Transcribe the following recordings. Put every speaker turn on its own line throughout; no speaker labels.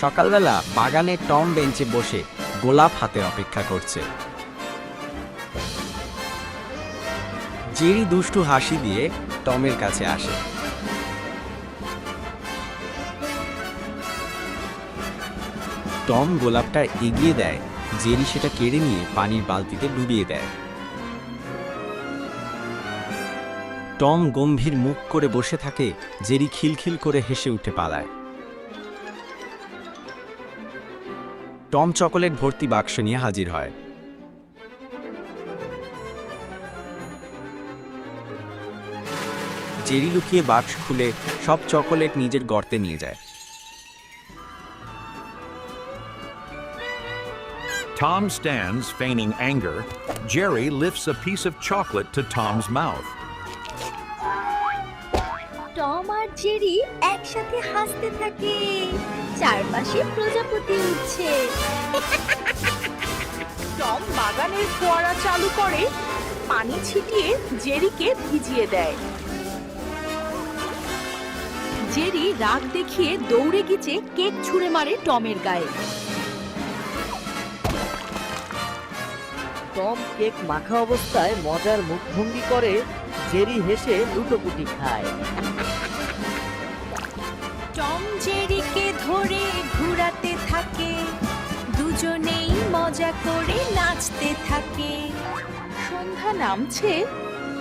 সকালবেলা বাগানে টম বেঞ্চে বসে গোলাপ হাতে অপেক্ষা করছে। জেরি দুষ্টু হাসি দিয়ে টমের কাছে আসে। টম গোলাপটা এগিয়ে দেয়, জেরি সেটা কেড়ে নিয়ে পানির বালতিতে ডুবিয়ে দেয়। টম গম্ভীর মুখ করে বসে থাকে, জেরি খিলখিল করে হেসে উঠে পালায়। টম চকোলেট ভর্তি বাক্স নিয়ে হাজির হয়। জেরি লুকিয়ে বাক্স খুলে সব চকোলেট নিজের গর্তে নিয়ে যায়।
Tom stands, feigning anger. Jerry lifts a piece of chocolate to Tom's mouth.
Tom আর জেরি একসাথে হাসতে থাকে, চারপাশে প্রজাপতি উঠছে।
টম বাগানের ফোয়ারা চালু করে, পানি ছিটিয়ে জেরিকে ভিজিয়ে দেয়। জেরি রাগ দেখিয়ে দৌড়ে গিয়ে কেক ছুঁড়ে মারে টমের গায়ে।
টম কেক মাখা অবস্থায় মজার মুখভঙ্গি করে, জেরি হেসে লুটোপুটি খায়।
টম জেরিকে ধরে ঘোরাতে থাকে, দুজনেই মজা করে নাচতে থাকে।
সন্ধ্যা নামছে,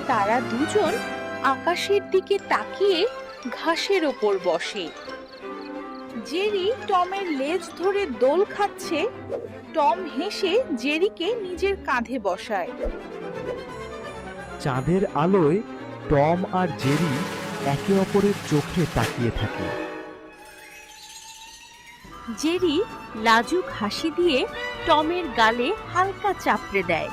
তারা দুজন আকাশের দিকে তাকিয়ে ঘাসের ওপর বসে। জেরি টমের লেজ ধরে দোল খাচ্ছে। টম হেসে জেরিকে নিজের কাঁধে বসায়।
চাঁদের আলোয় টম আর জেরি একে অপরের চোখে তাকিয়ে থাকে।
জেরি লাজুক হাসি দিয়ে টমের গালে হালকা চাপড়ে দেয়।